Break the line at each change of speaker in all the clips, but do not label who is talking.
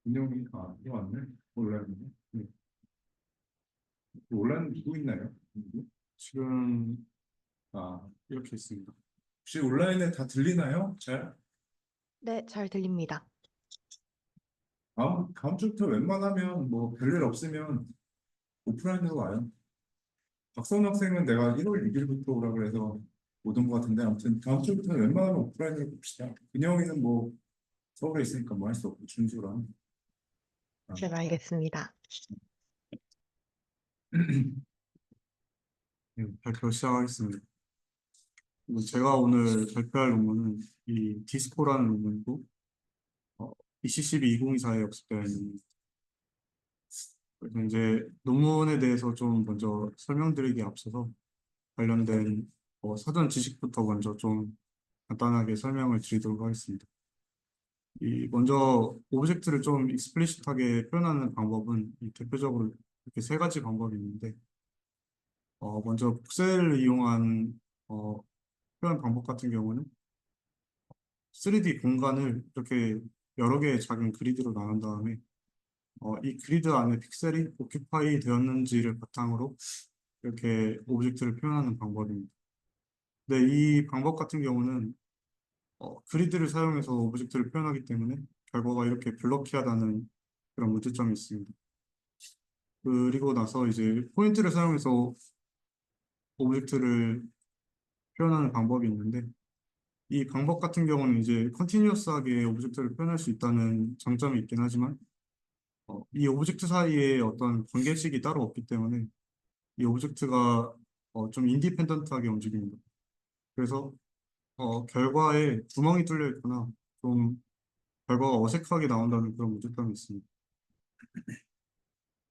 운영이, 이게 맞네. 온라인이네. 네. 온라인 누구 있나요? 누구?
지금
아,
이렇게 있습니다.
혹시 온라인에 다 들리나요? 잘?
네, 잘 들립니다.
다음 주부터 웬만하면 뭐 별일 없으면 오프라인으로 와요. 박선 학생은 내가 1월 6일부터 오라 그래서 못 온 것 같은데 아무튼 다음 주부터 웬만하면 오프라인으로 봅시다. 근영이는 뭐 서울에 있으니까 뭐 할 수 없고 준수랑. 아,
네, 알겠습니다.
네, 발표 시작하겠습니다. 제가 오늘 발표할 논문은 이 디스코라는 논문이고, ECCB 2024에 역습되어 있는, 그래서 이제 논문에 대해서 좀 먼저 설명드리기 앞서서 관련된 사전 지식부터 먼저 좀 간단하게 설명을 드리도록 하겠습니다. 먼저 오브젝트를 좀 익스플리시트하게 표현하는 방법은 대표적으로 이렇게 세 가지 방법이 있는데, 먼저 복셀을 이용한 표현 방법 같은 경우는 3D 공간을 이렇게 여러 개의 작은 그리드로 나눈 다음에 이 그리드 안에 픽셀이 오큐파이 되었는지를 바탕으로 이렇게 오브젝트를 표현하는 방법입니다. 근데 이 방법 같은 경우는 그리드를 사용해서 오브젝트를 표현하기 때문에 결과가 이렇게 블러키하다는 그런 문제점이 있습니다. 그리고 나서 이제 포인트를 사용해서 오브젝트를 표현하는 방법이 있는데 이 방법 같은 경우는 이제 컨티뉴어스하게 오브젝트를 표현할 수 있다는 장점이 있긴 하지만 이 오브젝트 사이에 어떤 관계식이 따로 없기 때문에 이 오브젝트가 좀 인디펜던트하게 움직입니다. 그래서 결과에 구멍이 뚫려 있거나 좀 결과가 어색하게 나온다는 그런 문제점이 있습니다.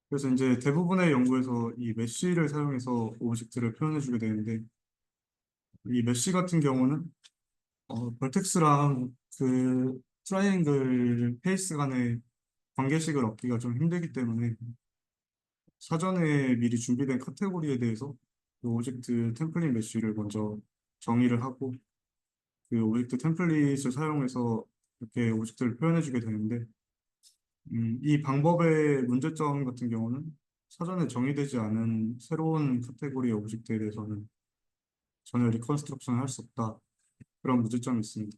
그래서 이제 대부분의 연구에서 이 메쉬를 사용해서 오브젝트를 표현해 주게 되는데 이 메쉬 같은 경우는 벌텍스랑 그 트라이앵글 페이스 간의 관계식을 얻기가 좀 힘들기 때문에 사전에 미리 준비된 카테고리에 대해서 그 오브젝트 템플릿 메쉬를 먼저 정의를 하고 그 오브젝트 템플릿을 사용해서 이렇게 오브젝트를 표현해 주게 되는데 이 방법의 문제점 같은 경우는 사전에 정의되지 않은 새로운 카테고리의 오브젝트에 대해서는 전혀 리컨스트럭션을 할 수 없다. 그런 문제점이 있습니다.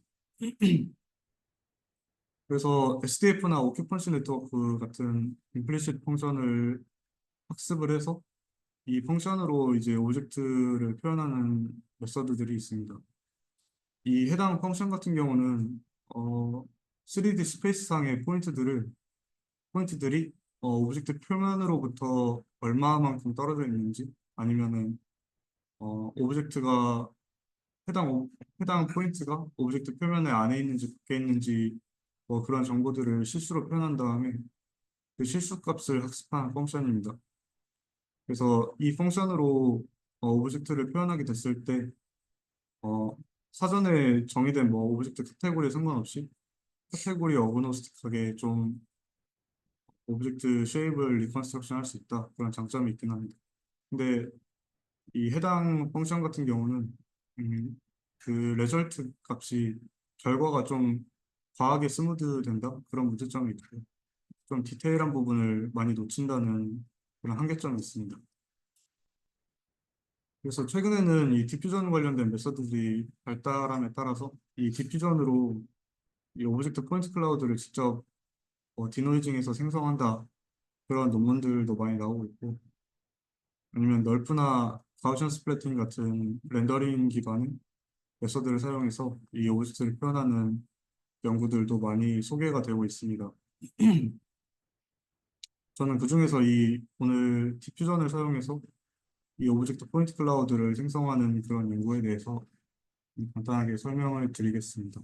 그래서 SDF나 오큐펀시 네트워크 같은 임플리시트 펑션을 학습을 해서 이 펑션으로 이제 오브젝트를 표현하는 메서드들이 있습니다. 이 해당 펑션 같은 경우는 3D 스페이스상의 포인트들이 오브젝트 표면으로부터 얼마만큼 떨어져 있는지 아니면은 오브젝트가 해당 포인트가 오브젝트 표면에 안에 있는지 밖에 있는지 그런 정보들을 실수로 표현한 다음에 그 실수 값을 학습하는 펑션입니다. 그래서 이 펑션으로 오브젝트를 표현하게 됐을 때 어, 사전에 정의된 뭐 오브젝트 카테고리에 상관없이 카테고리 어그노스틱하게 좀 오브젝트 쉐입을 리컨스트럭션 할 수 있다. 그런 장점이 있긴 합니다. 근데 이 해당 펑션 같은 경우는 그 레저트 값이 결과가 좀 과하게 스무드 된다. 그런 문제점이 있고요. 좀 디테일한 부분을 많이 놓친다는 그런 한계점이 있습니다. 그래서 최근에는 이 디퓨전 관련된 메서드들이 발달함에 따라서 이 디퓨전으로 이 오브젝트 포인트 클라우드를 직접 디노이징해서 생성한다. 그런 논문들도 많이 나오고 있고 아니면 널프나 가우시안 스플래팅 같은 렌더링 기반의 메서드를 사용해서 이 오브젝트를 표현하는 연구들도 많이 소개가 되고 있습니다. 저는 그중에서 이 오늘 디퓨전을 사용해서 이 오브젝트 포인트 클라우드를 생성하는 그런 연구에 대해서 간단하게 설명을 드리겠습니다.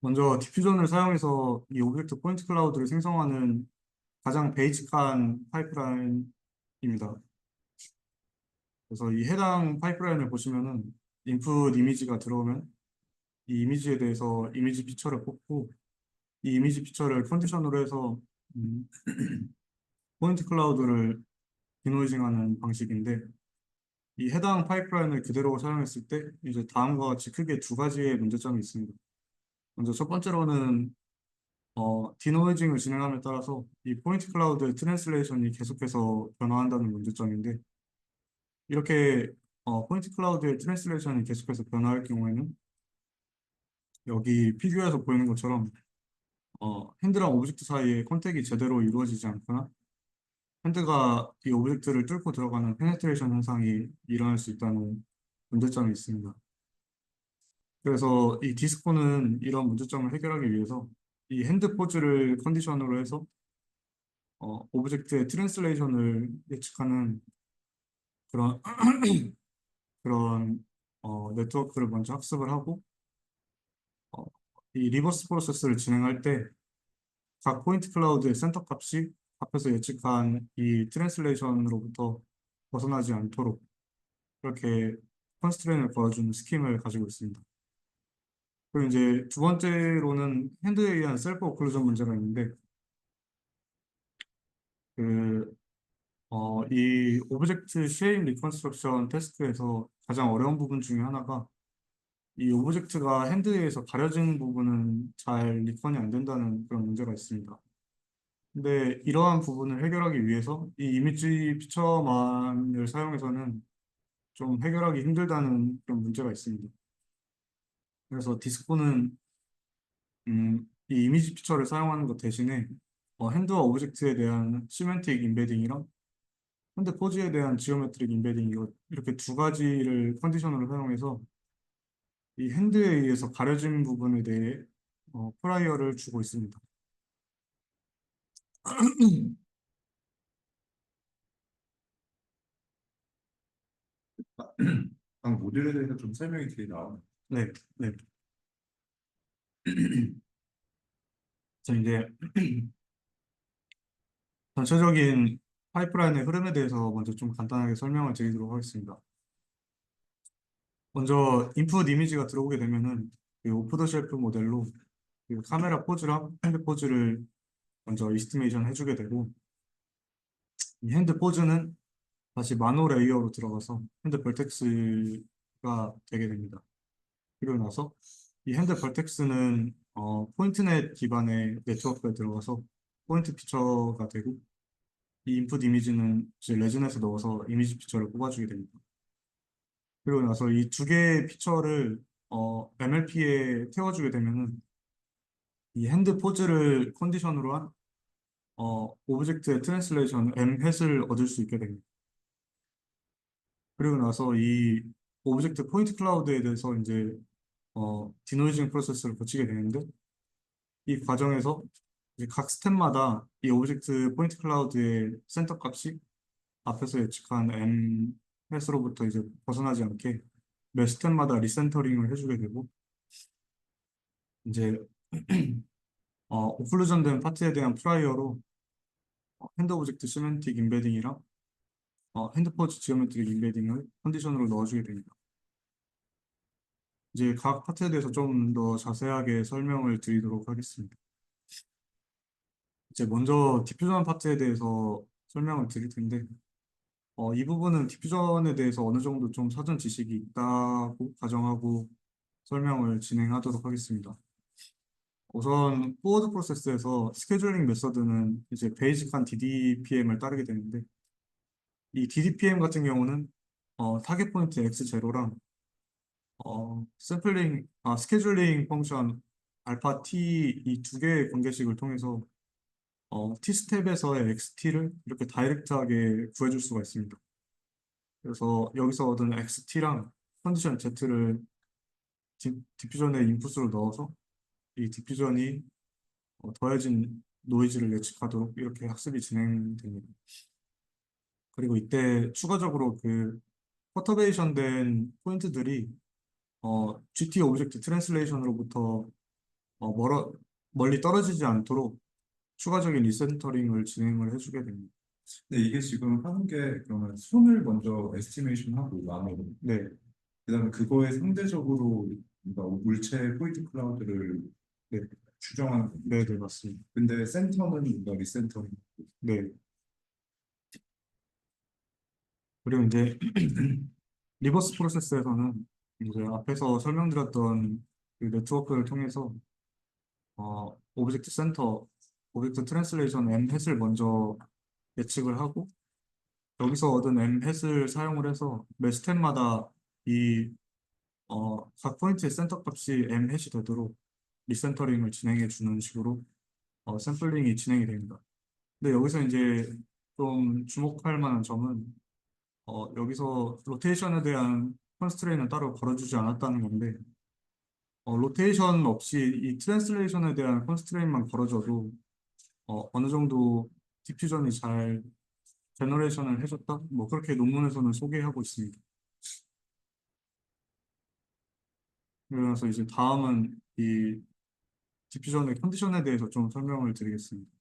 먼저 디퓨전을 사용해서 이 오브젝트 포인트 클라우드를 생성하는 가장 베이직한 파이프라인입니다. 그래서 이 해당 파이프라인을 보시면은 인풋 이미지가 들어오면 이 이미지에 대해서 이미지 피처를 뽑고 이 이미지 피처를 컨디션으로 해서 음, 포인트 클라우드를 디노이징하는 방식인데 이 해당 파이프라인을 그대로 사용했을 때 이제 다음과 같이 크게 두 가지의 문제점이 있습니다. 먼저 첫 번째로는 디노이징을 진행함에 따라서 이 포인트 클라우드의 트랜슬레이션이 계속해서 변화한다는 문제점인데, 이렇게 포인트 클라우드의 트랜슬레이션이 계속해서 변화할 경우에는 여기 피규어에서 보이는 것처럼 핸드랑 오브젝트 사이에 컨택이 제대로 이루어지지 않거나 핸드가 이 오브젝트를 뚫고 들어가는 페네트레이션 현상이 일어날 수 있다는 문제점이 있습니다. 그래서 이 디스코는 이런 문제점을 해결하기 위해서 이 핸드 포즈를 컨디션으로 해서 오브젝트의 트랜슬레이션을 예측하는 그런 네트워크를 먼저 학습을 하고 어, 이 리버스 프로세스를 진행할 때 각 포인트 클라우드의 센터 값이 앞에서 예측한 이 트랜슬레이션으로부터 벗어나지 않도록 그렇게 컨스트레인을 걸어주는 스킴을 가지고 있습니다. 그리고 이제 두 번째로는 핸드에 의한 셀프 오클루전 문제가 있는데 그 이 오브젝트 쉐임 리컨스트럭션 테스트에서 가장 어려운 부분 중에 하나가 이 오브젝트가 핸드에 의해서 가려진 부분은 잘 리컨이 안 된다는 그런 문제가 있습니다. 근데 이러한 부분을 해결하기 위해서 이 이미지 피처만을 사용해서는 좀 해결하기 힘들다는 그런 문제가 있습니다. 그래서 디스코는 이 이미지 피처를 사용하는 것 대신에 핸드와 오브젝트에 대한 시멘틱 인베딩이랑 핸드 포즈에 대한 지오메트릭 인베딩 이렇게 두 가지를 컨디션으로 사용해서 이 핸드에 의해서 가려진 부분에 대해 프라이어를 주고 있습니다.
각 모듈에 대해서 좀 설명이 뒤에 나오네.
네, 네. 그래서 이제 전체적인 파이프라인의 흐름에 대해서 먼저 좀 간단하게 설명을 드리도록 하겠습니다. 먼저 인풋 이미지가 들어오게 되면은 이 오프 더 쉘프 모델로 그 카메라 포즈랑 핸드 포즈를 먼저 이스티메이션 해주게 되고 이 핸드 포즈는 다시 마노 레이어로 들어가서 핸드 벌텍스가 되게 됩니다. 그리고 나서 이 핸드 벌텍스는 포인트넷 기반의 네트워크에 들어가서 포인트 피처가 되고 이 인풋 이미지는 이제 레진에서 넣어서 이미지 피처를 뽑아주게 됩니다. 그리고 나서 이 두 개의 피처를 MLP에 태워주게 되면은 이 핸드 포즈를 컨디션으로 한 오브젝트의 트랜슬레이션 M 햇을 얻을 수 있게 됩니다. 그리고 나서 이 오브젝트 포인트 클라우드에 대해서 이제 디노이징 프로세스를 거치게 되는데 이 과정에서 이제 각 스텝마다 이 오브젝트 포인트 클라우드의 센터 값이 앞에서 예측한 M 햇으로부터 이제 벗어나지 않게 매 스텝마다 리센터링을 해주게 되고 이제 오클루전 된 파트에 대한 프라이어로 핸드 오브젝트 시멘틱 인베딩이랑 핸드 포즈 지오메트릭 인베딩을 컨디션으로 넣어주게 됩니다. 이제 각 파트에 대해서 좀 더 자세하게 설명을 드리도록 하겠습니다. 이제 먼저 디퓨전 파트에 대해서 설명을 드릴 텐데 이 부분은 디퓨전에 대해서 어느 정도 좀 사전 지식이 있다고 가정하고 설명을 진행하도록 하겠습니다. 우선 포워드 프로세스에서 스케줄링 메서드는 이제 베이직한 DDPM을 따르게 되는데 이 DDPM 같은 경우는 타겟 포인트 X0랑 스케줄링 펑션 알파 T 이 두 개의 관계식을 통해서 T 스텝에서의 XT를 이렇게 다이렉트하게 구해줄 수가 있습니다. 그래서 여기서 얻은 XT랑 컨디션 Z를 디퓨전의 인풋으로 넣어서 이 디퓨전이 더해진 노이즈를 예측하도록 이렇게 학습이 진행됩니다. 그리고 이때 추가적으로 그 퍼터베이션 된 포인트들이 GT 오브젝트 트랜슬레이션으로부터 멀리 떨어지지 않도록 추가적인 리센터링을 진행을 해주게 됩니다.
근데 이게 지금 하는 게 그러면 손을 먼저 에스티메이션 하고 나누고
네,
그다음에 그거에 상대적으로 뭔가 물체 포인트 클라우드를
네,
추정하는 겁니다.
네, 네, 맞습니다.
근데 센터는 뭔가 리센터링.
네. 그리고 이제 리버스 프로세스에서는 이제 앞에서 설명드렸던 그 네트워크를 통해서 오브젝트 센터, 오브젝트 트랜슬레이션 엠햇을 먼저 예측을 하고 여기서 얻은 엠햇을 사용을 해서 매 스텝마다 이 각 포인트의 센터 값이 엠햇이 되도록 리센터링을 진행해 주는 식으로 샘플링이 진행이 됩니다. 근데 여기서 이제 좀 주목할 만한 점은 여기서 로테이션에 대한 컨스트레인은 따로 걸어주지 않았다는 건데 로테이션 없이 이 트랜슬레이션에 대한 컨스트레인만 걸어줘도 어느 정도 디퓨전이 잘 제너레이션을 해줬다? 뭐 그렇게 논문에서는 소개하고 있습니다. 그래서 이제 다음은 이 디퓨전의 컨디션에 대해서 좀 설명을 드리겠습니다.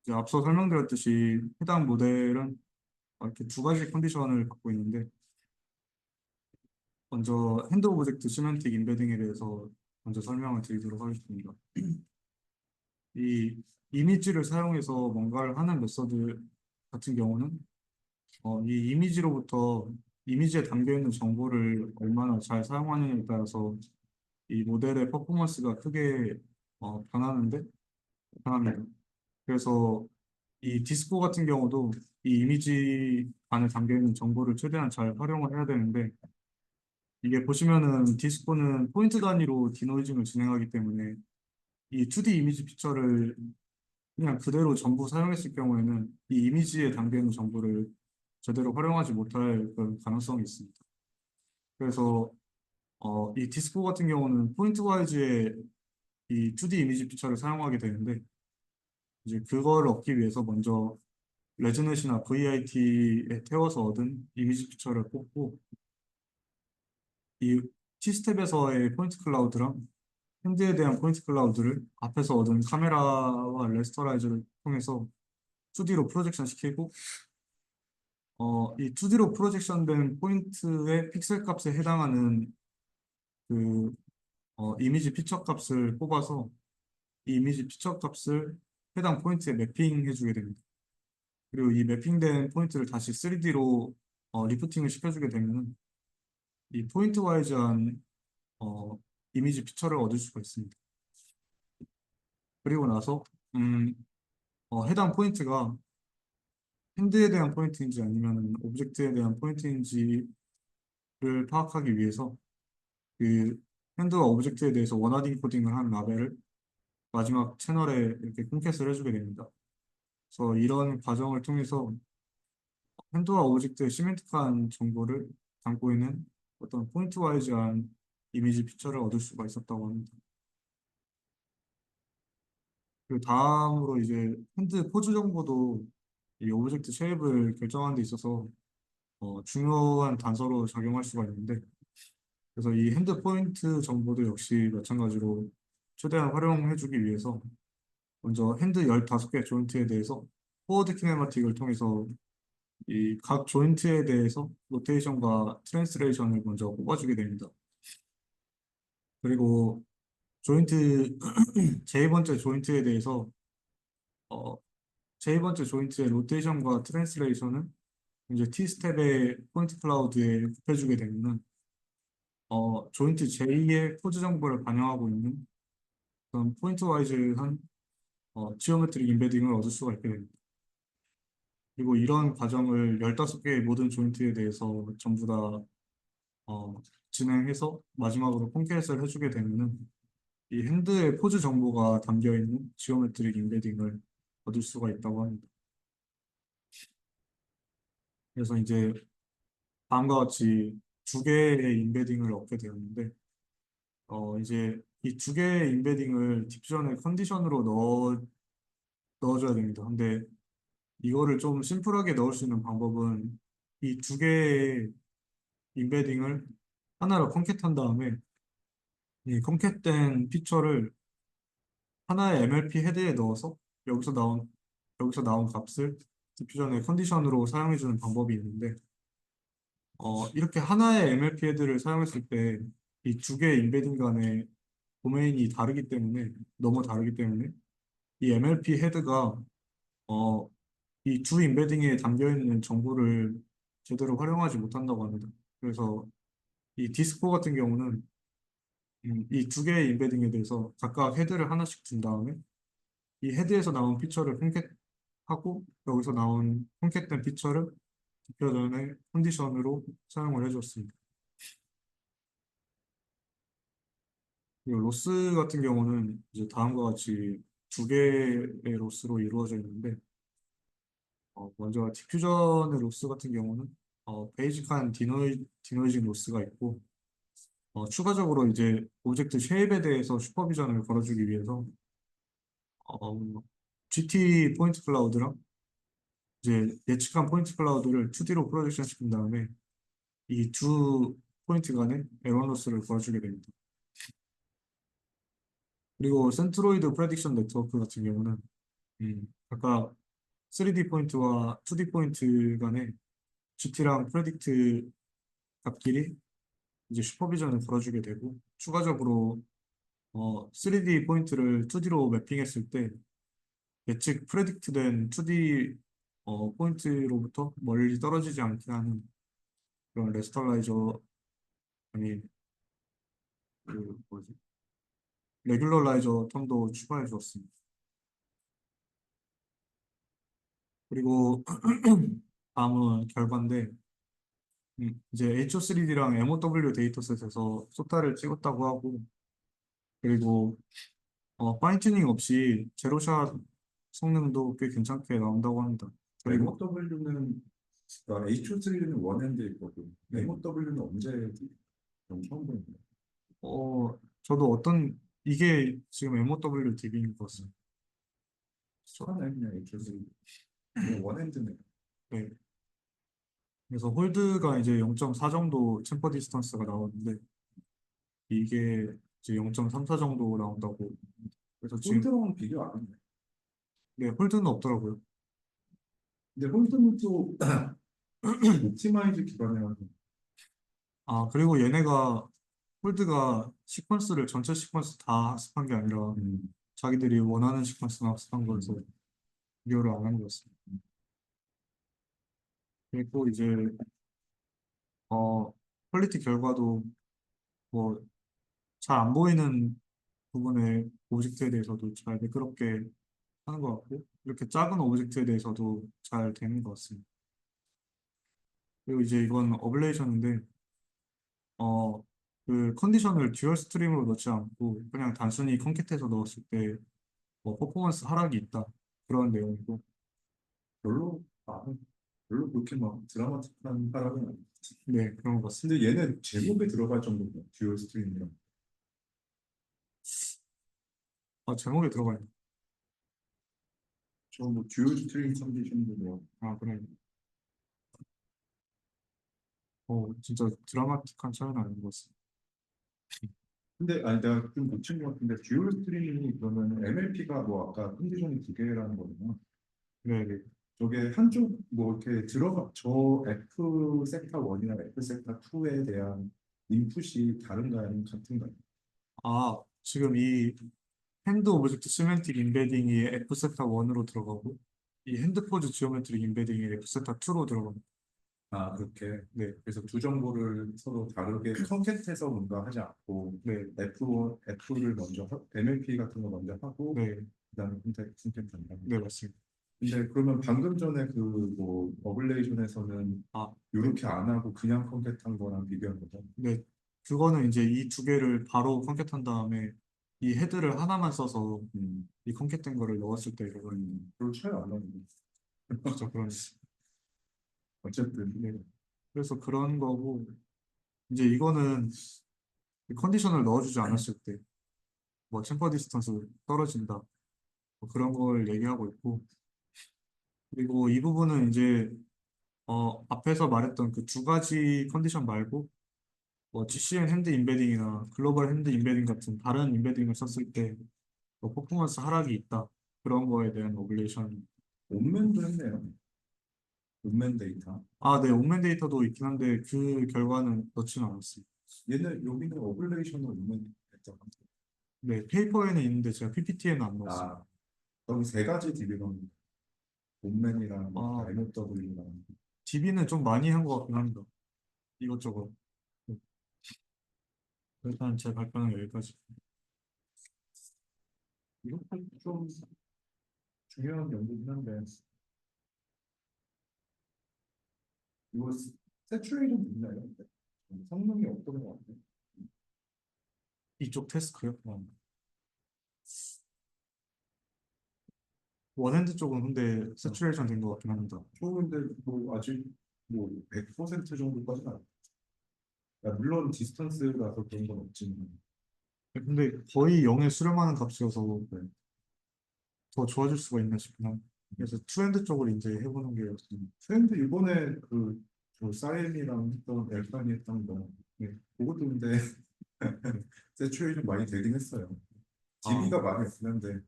이제 앞서 설명드렸듯이 해당 모델은 이렇게 두 가지 컨디션을 갖고 있는데 먼저 핸드 오브젝트 시멘틱 인베딩에 대해서 먼저 설명을 드리도록 하겠습니다. 이 이미지를 사용해서 뭔가를 하는 메서드 같은 경우는 이 이미지로부터 이미지에 담겨 있는 정보를 얼마나 잘 사용하느냐에 따라서 이 모델의 퍼포먼스가 크게 변합니다. 그래서 이 디스코 같은 경우도 이 이미지 안에 담겨 있는 정보를 최대한 잘 활용을 해야 되는데 이게 보시면은 디스코는 포인트 단위로 디노이징을 진행하기 때문에 이 2D 이미지 피처를 그냥 그대로 전부 사용했을 경우에는 이 이미지에 담겨 있는 정보를 제대로 활용하지 못할 그런 가능성이 있습니다. 그래서 이 디스코 같은 경우는 포인트 와이즈의 이 2D 이미지 피처를 사용하게 되는데 이제 그걸 얻기 위해서 먼저 레즈넷이나 VIT에 태워서 얻은 이미지 피처를 뽑고 이 T스텝에서의 포인트 클라우드랑 핸드에 대한 포인트 클라우드를 앞에서 얻은 카메라와 레스터라이저를 통해서 2D로 프로젝션 시키고 이 2D로 프로젝션된 포인트의 픽셀 값에 해당하는 그 이미지 피처 값을 뽑아서 이 이미지 피처 값을 해당 포인트에 매핑해 주게 됩니다. 그리고 이 매핑된 포인트를 다시 3D로 리프팅을 시켜주게 되면 이 포인트 와이즈한 이미지 피처를 얻을 수가 있습니다. 그리고 나서 해당 포인트가 핸드에 대한 포인트인지 아니면 오브젝트에 대한 포인트인지를 파악하기 위해서 그 핸드와 오브젝트에 대해서 원하드 코딩을 한 라벨을 마지막 채널에 이렇게 콘캣을 해주게 됩니다. 그래서 이런 과정을 통해서 핸드와 오브젝트의 시멘틱한 정보를 담고 있는 어떤 포인트 와이즈한 이미지 피처를 얻을 수가 있었다고 합니다. 그 다음으로 이제 핸드 포즈 정보도 이 오브젝트 쉐입을 결정하는 데 있어서 중요한 단서로 작용할 수가 있는데 그래서 이 핸드 포인트 정보도 역시 마찬가지로 최대한 활용해주기 위해서 먼저 핸드 15개 조인트에 대해서 포워드 키네마틱을 통해서 이 각 조인트에 대해서 로테이션과 트랜스레이션을 먼저 뽑아주게 됩니다. 그리고 조인트 제2번째 조인트에 대해서 어, 제2번째 조인트의 로테이션과 트랜스레이션은 이제 T스텝의 포인트 클라우드에 굽혀주게 되면 조인트 J의 포즈 정보를 반영하고 있는 그런 포인트 와이즈한 지오메트릭 인베딩을 얻을 수가 있게 됩니다. 그리고 이런 과정을 15개의 모든 조인트에 대해서 전부 다 진행해서 마지막으로 콘캣을 해주게 되면은 이 핸드의 포즈 정보가 담겨 있는 지오메트릭 인베딩을 얻을 수가 있다고 합니다. 그래서 이제 다음과 같이 두 개의 인베딩을 얻게 되었는데 이제 이 두 개의 인베딩을 디퓨전의 컨디션으로 넣어줘야 됩니다. 근데 이거를 좀 심플하게 넣을 수 있는 방법은 이 두 개의 인베딩을 하나로 콘캣한 다음에 이 콘캣된 피처를 하나의 MLP 헤드에 넣어서 여기서 나온 여기서 나온 값을 디퓨전의 컨디션으로 사용해주는 방법이 있는데 이렇게 하나의 MLP 헤드를 사용했을 때 이 두 개의 인베딩 간의 도메인이 다르기 때문에 너무 다르기 때문에 이 MLP 헤드가 이 두 인베딩에 담겨 있는 정보를 제대로 활용하지 못한다고 합니다. 그래서 이 디스코 같은 경우는 이 두 개의 임베딩에 대해서 각각 헤드를 하나씩 준 다음에 이 헤드에서 나온 피처를 콘캣하고 여기서 나온 콘캣된 피처를 디퓨전의 컨디션으로 사용을 해줬습니다. 그리고 로스 같은 경우는 이제 다음과 같이 두 개의 로스로 이루어져 있는데 먼저 디퓨전의 로스 같은 경우는 베이직한 디노이징 로스가 있고 추가적으로 이제 오브젝트 쉐입에 대해서 슈퍼비전을 걸어주기 위해서 어, GT 포인트 클라우드랑 이제 예측한 포인트 클라우드를 2D로 프로젝션 시킨 다음에 이 두 포인트 간의 에러 로스를 걸어주게 됩니다. 그리고 센트로이드 프레딕션 네트워크 같은 경우는 각각 3D 포인트와 2D 포인트 간의 GT랑 프레딕트 값끼리 이제 슈퍼비전을 걸어주게 되고 추가적으로 3D 포인트를 2D로 매핑했을 때 예측 프레딕트된 2D 포인트로부터 멀리 떨어지지 않게 하는 그런 레스터라이저 아니 그 뭐지 레귤러라이저 텀도 추가해 주었습니다. 그리고 다음은 결과인데 이제 HO3D랑 MOW 데이터셋에서 소타를 찍었다고 하고 그리고 파인튜닝 없이 제로샷 성능도 꽤 괜찮게 나온다고 합니다. 그리고
MOW는 H3는 원핸드 있거든.
네.
MOW는 언제 좀 처음 보는 거야?
저도 이게 지금 MOW DB인 것 같습니다.
하나요 그냥 H3. 원핸드네.
네. 그래서 홀드가 이제 0.4 정도 챔퍼 디스턴스가 나오는데 이게 이제 0.34 정도 나온다고. 그래서 지금
홀드랑 비교 안 했네.
네, 홀드는 없더라고요.
근데 홀드는 또 옵티마이즈 기반이라서
그리고 얘네가 홀드가 시퀀스를 전체 시퀀스 다 학습한 게 아니라 자기들이 원하는 시퀀스만 학습한 거여서 비교를 안 한 거였습니다. 그리고 이제 퀄리티 결과도 뭐 잘 안 보이는 부분의 오브젝트에 대해서도 잘 매끄럽게 하는 것 같고 이렇게 작은 오브젝트에 대해서도 잘 되는 것 같습니다. 그리고 이제 이건 어블레이션인데 그 컨디션을 듀얼 스트림으로 넣지 않고 그냥 단순히 컨캣해서 넣었을 때 퍼포먼스 하락이 있다 그런 내용이고
별로 아, 별로 그렇게 막 드라마틱한 파락은 아니지.
네 그런 것 같습니다.
근데 얘는 제목에 들어갈 정도로 듀얼 스트림이랑
제목에 들어가 있네.
저뭐 듀얼 스트림 컨디션도 뭐
그래. 진짜 드라마틱한 차이는 아닌 것 같습니다.
근데 아니 내가 좀 놓친 것 같은데 듀얼 스트림이 그러면 MLP가 뭐 아까 컨디션이 두 개라는 거구나.
네, 네.
저게 한쪽 뭐 이렇게 들어가 저 F 섹터 1이나 F 섹터 2에 대한 인풋이 다른가요? 아니면 같은가요?
지금 이 핸드 오브젝트 시멘틱 임베딩이 F세타 1으로 들어가고 이 핸드 포즈 지오메트릭 임베딩이 F세타 2로 들어갑니다.
아 그렇게
네,
그래서 두 정보를 서로 다르게 컨캣해서 뭔가 하지 않고
네,
F를 먼저 MLP 같은 거 먼저 하고
네,
그다음에 컨캣한다.
네, 맞습니다.
근데 그러면 방금 전에 그 뭐 어블레이션에서는
네,
이렇게 안 하고 그냥 컨캣한 거랑 비교한 거죠.
네. 그거는 이제 이 두 개를 바로 컨캣한 다음에 이 헤드를 하나만 써서 이 컨캣된 거를 넣었을 때 이거는
별로 차이 안 나는데.
진짜 그런
어쨌든
네. 그래서 그런 거고 이제 이거는 컨디션을 넣어주지 않았을 때 뭐 챔퍼 디스턴스 떨어진다 뭐 그런 걸 얘기하고 있고 그리고 이 부분은 이제 앞에서 말했던 그 두 가지 컨디션 말고 뭐 GCN 핸드 임베딩이나 글로벌 핸드 임베딩 같은 다른 임베딩을 썼을 때뭐 퍼포먼스 하락이 있다 그런 거에 대한 오블레이션.
옴맨도 했네요. 옴맨 데이터.
네, 옥맨 데이터도 있긴 한데 그 결과는 넣지는 않았어요.
얘는 여기는 오블레이션을 옴맨 했던 것 같아요.
네, 페이퍼에는 있는데 제가 PPT에는 안 넣었어요.
여기 세 가지 DB가 옴맨이랑
아,
MOW랑
DB는 좀 많이 한 것 같긴 합니다. 이것저것. 네. 일단 제 발표는 여기까지.
이것도 좀 중요한 연구긴 한데 이거 세츄레이션 있나요? 성능이 어떤 것 같아요?
이쪽 태스크요? 원핸드 쪽은 근데 세츄레이션 된 것 같긴 합니다.
좋은데 뭐 아직 뭐 100% 정도까지는 아니에요. 물론 디스턴스라서 그런 건 없지만
근데 거의 0에 수렴하는 값이어서 더 좋아질 수가 있나 싶긴 합니다. 그래서 투핸드 쪽을 이제 해보는 게
트렌드 이번에 그 사임이랑 했던 엘판이 했던 거 그것도 근데 세츄레이션 많이 되긴 했어요. DB가 많이 없긴 한데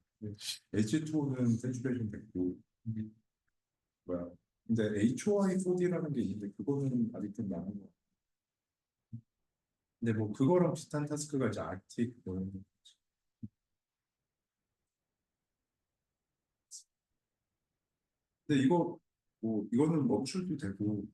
H2는 세츄레이션 됐고 뭐야 근데 HOI4D라는 게 있는데 그거는 아직도 남은 거 같아요. 근데 뭐 그거랑 비슷한 타스크가 이제 아틱 뭐 이런 거. 근데 이거 뭐 이거는 멈출도 되고